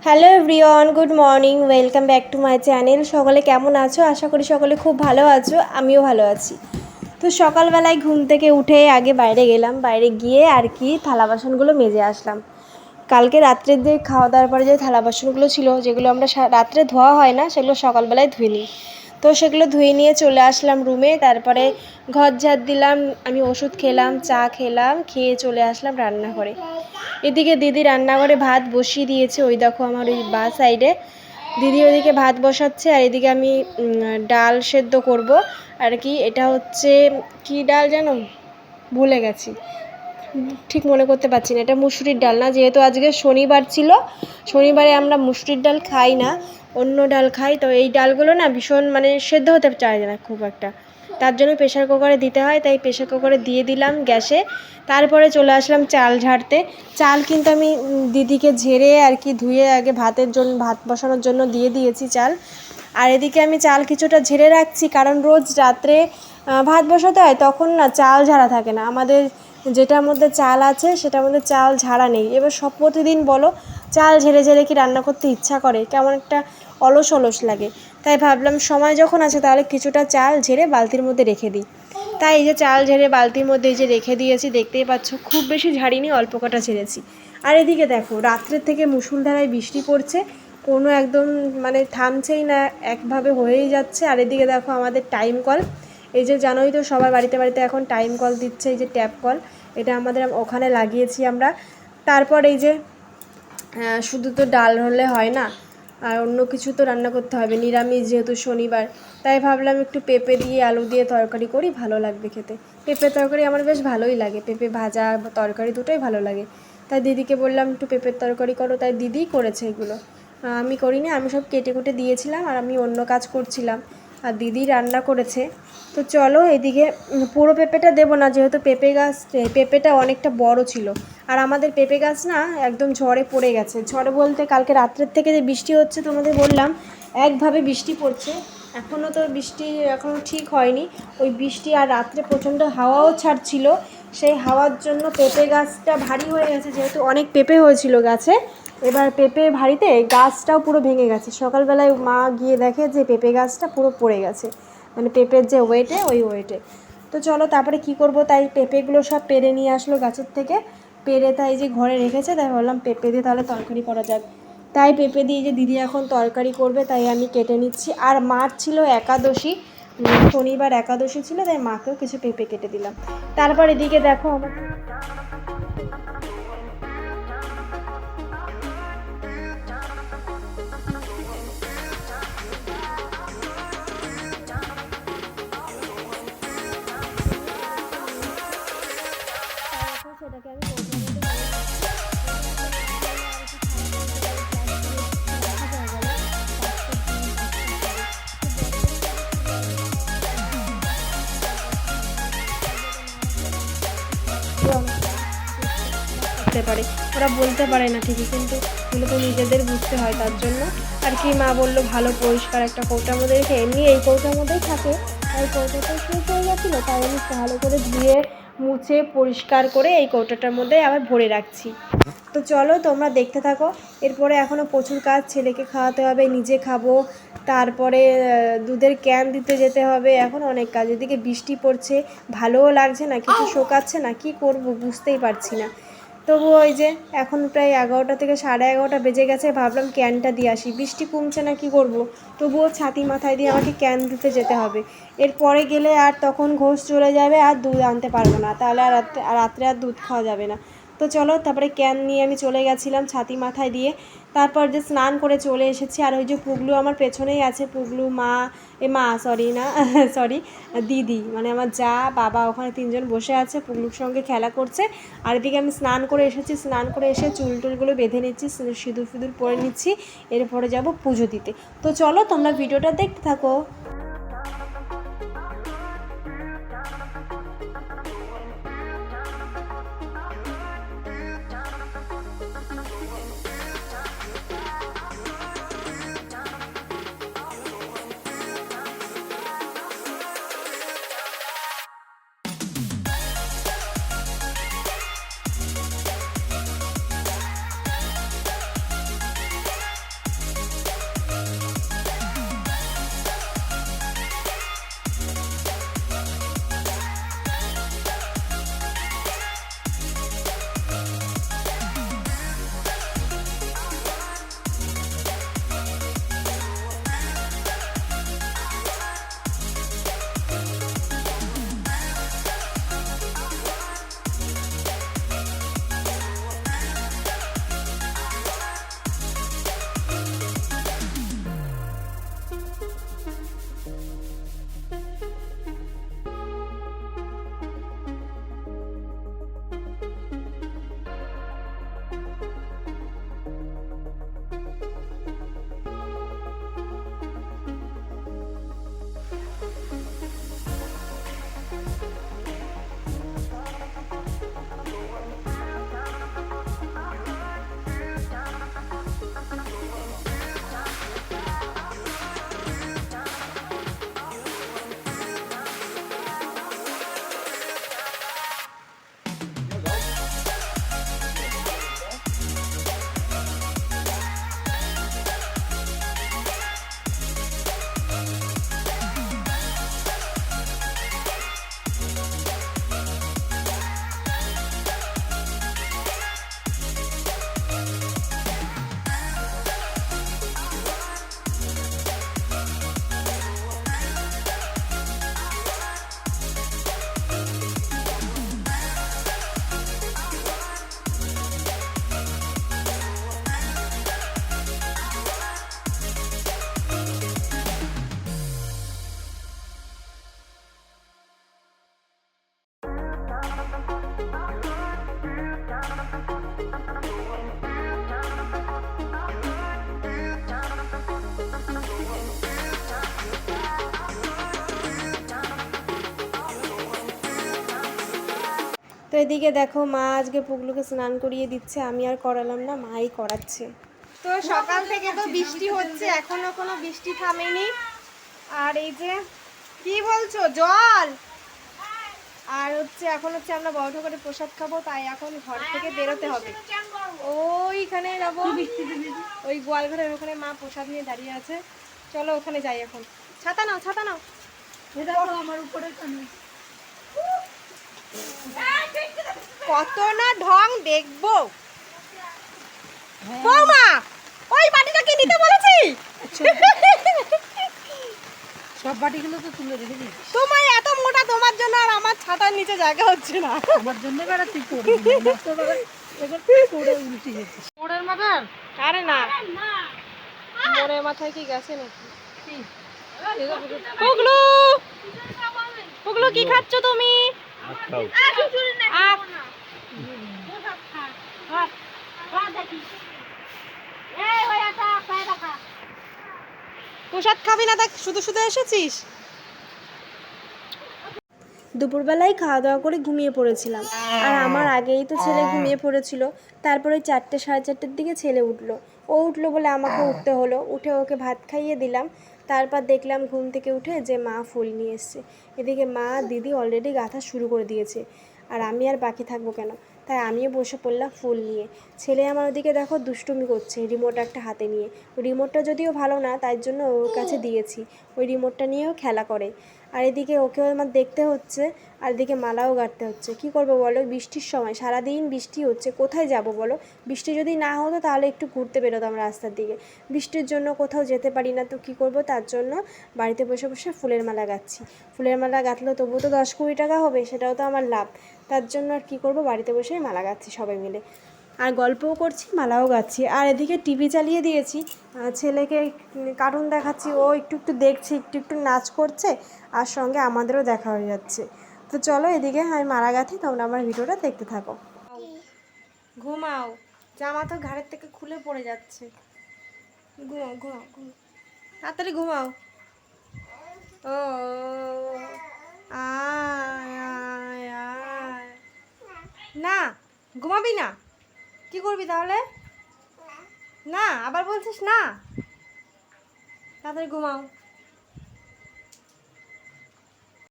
Hello everyone, good morning, welcome back to my channel. সকলে কেমন আছো? আশা করি সকলে খুব ভালো আছো, আমিও ভালো আছি। তো সকালবেলায় ঘুম থেকে উঠে আগে বাইরে গেলাম, বাইরে গিয়ে আর কি থালা বাসনগুলো মেজে আসলাম। কালকে রাত্রের দিয়ে খাওয়া দাওয়ার পরে যে থালা বাসনগুলো ছিল, যেগুলো আমরা রাত্রে ধোয়া হয় না, সেগুলো সকালবেলায় ধুয়ে নিই। তো সেগুলো ধুয়ে নিয়ে চলে আসলাম রুমে। তারপরে ঘর ঝাড় দিলাম, আমি ওষুধ খেলাম, চা খেলাম, খেয়ে চলে আসলাম রান্নাঘরে। এদিকে দিদি রান্নাঘরে ভাত বসিয়ে দিয়েছে, ওই দেখো আমার ওই বা সাইডে দিদি ওইদিকে ভাত বসাচ্ছে, আর এদিকে আমি ডাল সেদ্ধ করব আর কি। এটা হচ্ছে কি ডাল জানো, ভুলে গেছি, ঠিক মনে করতে পারছি না। এটা মুসুরির ডাল না, যেহেতু আজকে শনিবার ছিল, শনিবারে আমরা মুসুরির ডাল খাই না, অন্য ডাল খাই। তো এই ডালগুলো না ভীষণ সেদ্ধ হতে চায় না খুব একটা, তার জন্য প্রেশার কুকারে দিতে হয়, তাই প্রেশার কুকারে দিয়ে দিলাম গ্যাসে। তারপরে চলে আসলাম চাল ঝাড়তে। চাল কিন্তু আমি দিদিকে ঝেড়ে আর কি ধুয়ে আগে ভাত বসানোর জন্য দিয়ে দিয়েছি চাল। আর এদিকে আমি চাল কিছুটা ঝেড়ে রাখছি, কারণ রোজ রাত্রে ভাত বসাতে হয়, তখন না চাল ঝাড়া থাকে না আমাদের। যেটার মধ্যে চাল আছে সেটার মধ্যে চাল ঝাড়া নেই। এবার সব প্রতিদিন বলো চাল ঝেড়ে ঝেড়ে কি রান্না করতে ইচ্ছা করে? কেমন একটা অলস অলস লাগে। তাই ভাবলাম সময় যখন আছে তাহলে কিছুটা চাল ঝেড়ে বালতির মধ্যে রেখে দিই। তাই এই যে চাল ঝেড়ে বালতির মধ্যে এই যে রেখে দিয়েছি, দেখতেই পাচ্ছ খুব বেশি ঝাড়িনি, অল্প কটা ঝেড়েছি। আর এদিকে দেখো রাত্রের থেকে মুষলধারায় বৃষ্টি পড়ছে, কোনো একদম থামছেই না, একভাবে হয়েই যাচ্ছে। আর এদিকে দেখো আমাদের টাইম কল, এই যে জানোই তো সবার বাড়িতে বাড়িতে এখন টাইম কল দিচ্ছে, এই যে ট্যাপ কল, এটা আমাদের ওখানে লাগিয়েছি আমরা। তারপর এই যে শুধু তো ডাল হলে হয় না, আর অন্য কিছু তো রান্না করতে হবে, নিরামিষ যেহেতু শনিবার। তাই ভাবলাম একটু পেঁপে দিয়ে আলু দিয়ে তরকারি করি, ভালো লাগবে খেতে। পেঁপে তরকারি আমার বেশ ভালোই লাগে, পেঁপে ভাজা তরকারি দুটোই ভালো লাগে। তাই দিদিকে বললাম একটু পেঁপের তরকারি করো, তাই দিদিই করেছে এগুলো, আমি করিনি। আমি সব কেটে কুটে দিয়েছিলাম আর আমি অন্য কাজ করছিলাম, আর দিদি রান্না করেছে। তো চলো এদিকে পুরো পেঁপেটা দেবো না, যেহেতু পেঁপেটা অনেকটা বড় ছিল। আর আমাদের পেঁপে গাছ না একদম ঝড়ে পড়ে গেছে। ঝড়ে বলতে কালকে রাত্রের থেকে যে বৃষ্টি হচ্ছে তোমাদের বললাম, একভাবে বৃষ্টি পড়ছে, এখনও তো বৃষ্টি এখনও ঠিক হয়নি। ওই বৃষ্টি আর রাত্রে প্রচণ্ড হাওয়াও ছাড়ছিল, সেই হাওয়ার জন্য পেঁপে গাছটা ভারী হয়ে গেছে, যেহেতু অনেক পেঁপে হয়েছিল গাছে। এবার পেঁপে ভারীতে গাছটাও পুরো ভেঙে গেছে। সকালবেলায় মা গিয়ে দেখে যে পেঁপে গাছটা পুরো পড়ে গেছে, পেঁপের যে ওয়েটে ওই ওয়েটে। তো চলো তারপরে কি করব, তাই পেঁপেগুলো সব পেড়ে নিয়ে আসলো গাছের থেকে, পেড়ে তাই যে ঘরে রেখেছে, তাই ভাবলাম পেঁপে দিয়ে তাহলে তরকারি করা যাক। তাই পেঁপে দিয়ে যে দিদি এখন তরকারি করবে, তাই আমি কেটে নিচ্ছি। আর মার ছিল একাদশী, শনিবার একাদশী ছিল, তাই মাকেও কিছু পেঁপে কেটে দিলাম। তারপর এদিকে দেখো আমার সেটাকে আমি বুঝতে পারে, ওরা বলতে পারে না ঠিকই, কিন্তু এগুলো তো নিজেদের বুঝতে হয়, তার জন্য আর কি মা বললো ভালো পরিষ্কার একটা কৌটার মধ্যে রেখে, এমনি এই কৌটার মধ্যেই থাকে, তাই কৌটাটা শেষ হয়ে গেছিলো, তাই আমি ভালো করে ধুয়ে মুছে পরিষ্কার করে এই কৌটাটার মধ্যে আবার ভরে রাখছি। তো চলো তোমরা দেখতে থাকো। এরপরে এখনও প্রচুর কাজ, ছেলেকে খাওয়াতে হবে, নিজে খাবো, তারপরে দুধের ক্যান দিতে যেতে হবে, এখন অনেক কাজ। এদিকে বৃষ্টি পড়ছে, ভালোও লাগছে না, কিছু শোকাচ্ছে না, কি করব বুঝতেই পারছি না। তবু ওই যে এখন প্রায় 11টা থেকে 11:30 বেজে গেছে, ভাবলাম ক্যানটা দিয়ে আসি, বৃষ্টি কমছে না, কি করব। তবুও ছাতি মাথায় দিয়ে আমাকে ক্যান দিতে যেতে হবে। এরপরে গেলে আর তখন ঘোষ চলে যাবে, আর দুধ আনতে পারবো না, তাহলে আর রাত্রে আর দুধ খাওয়া যাবে না। তো চলো তারপরে ক্যান নিয়ে আমি চলে গেছিলাম ছাতি মাথায় দিয়ে। তারপর যে স্নান করে চলে এসেছি, আর ওই যে পুগলু আমার পেছনেই আছে, পুগলু মা সরি না সরি দিদি, আমার যা বাবা, ওখানে 3জন বসে আছে, পুগলুর সঙ্গে খেলা করছে। আর এদিকে আমি স্নান করে এসেছি, স্নান করে এসে চুল টুলগুলো বেঁধে নিচ্ছি, সিঁদুর ফিঁদুর পরে নিচ্ছি, এরপরে যাব পুজো দিতে। তো চলো তোমরা ভিডিওটা দেখতে থাকো। এদিকে দেখো মা আজকে পুগলুকে স্নান করিয়ে দিচ্ছে, আমি আর করালাম না, মাই করাচ্ছে। তো সকাল থেকে তো বৃষ্টি হচ্ছে, এখনো কোনো বৃষ্টি থামেনি। আর এই যে কি বলছো জল, আর হচ্ছে এখন হচ্ছে আমরা বড় করে প্রসাদ খাবো, তাই এখন ঘর থেকে বেরোতে হবে। ওইখানে যাবো, ওই গোয়াল ঘরের ওখানে মা প্রসাদ নিয়ে দাঁড়িয়ে আছে, চলো ওখানে যাই এখন। ছাতা নাও, ছাতা নাও। আমার উপরে কত না ঢং দেখবো। বৌমা ওই বাটিটা কি নিতে বলেছি? সব বাটিগুলো তো তুলে রেখে দিই। তোমার এত মোটা, তোমার জন্য আর আমার ছাতার নিচে জায়গা হচ্ছে না। আমার জন্য বেড়া তুই করে করে উল্টে গেছে মোড়ের মাথার। আরে না, মোড়ের মাথায় কি গেছে নাকি? পুগলু, পুগলু কি খাচ্ছ তুমি? প্রসাদ খাবি না, দেখ শুধু শুধু এসেছিস। দুপুরবেলায় খাওয়া দাওয়া করে ঘুমিয়ে পড়েছিলাম, আর আমার আগেই তো ছেলে ঘুমিয়ে পড়েছিল। তারপরে 4টে সাড়ে 4টের দিকে ছেলে উঠলো, ও উঠলো বলে আমাকে উঠতে হলো, উঠে ওকে ভাত খাইয়ে দিলাম। তারপর দেখলাম ঘুম থেকে উঠে যে মা ফুল নিয়ে এসছে। এদিকে মা দিদি অলরেডি গাঁথা শুরু করে দিয়েছে, আর আমি আর বাকি থাকবো কেন, তাই আমিও বসে পড়লাম ফুল নিয়ে। ছেলে আমার ওদিকে দেখো দুষ্টুমি করছে রিমোট একটা হাতে নিয়ে। রিমোটটা যদিও ভালো না, তাই জন্য ওর কাছে দিয়েছি, ওই রিমোটটা নিয়েও খেলা করে। আর এদিকে ওকেও আমার দেখতে হচ্ছে, আর এদিকে মালাও গাঁথতে হচ্ছে। কি করবো বলো, বৃষ্টির সময়, সারাদিন বৃষ্টি হচ্ছে, কোথায় যাব বলো? বৃষ্টি যদি না হতো তাহলে একটু ঘুরতে বেরোতাম রাস্তার দিকে, বৃষ্টির জন্য কোথাও যেতে পারি না। তো কী করবো, তার জন্য বাড়িতে বসে বসে ফুলের মালা গাঁথছি। ফুলের মালা গাঁথলেও তবুও তো 10-20 টাকা হবে, সেটাও তো আমার লাভ। তার জন্য আর কী করবো, বাড়িতে বসেই মালা গাঁথছি সবাই মিলে, আর গল্পও করছি, মালাও গাচ্ছি। আর এদিকে টিভি চালিয়ে দিয়েছি, ছেলেকে কার্টুন দেখাচ্ছি, ও একটু একটু দেখছে, একটু একটু নাচ করছে, আর সঙ্গে আমাদেরও দেখা হয়ে যাচ্ছে। তো চলো এদিকে আমি মালা গাঁথি, তোমরা আমার ভিডিওটা দেখতে থাকো। ঘুমাও, জামা তো ঘাড়ের থেকে খুলে পড়ে যাচ্ছে। ঘুমাও ঘুমাও ঘুমাও, তাড়াতাড়ি ঘুমাও। ও আয় আয় আয়, না ঘুমাবি না, কি করবি তাহলে? না আবার বলছিস না, তাড়াতাড়ি ঘুমাও।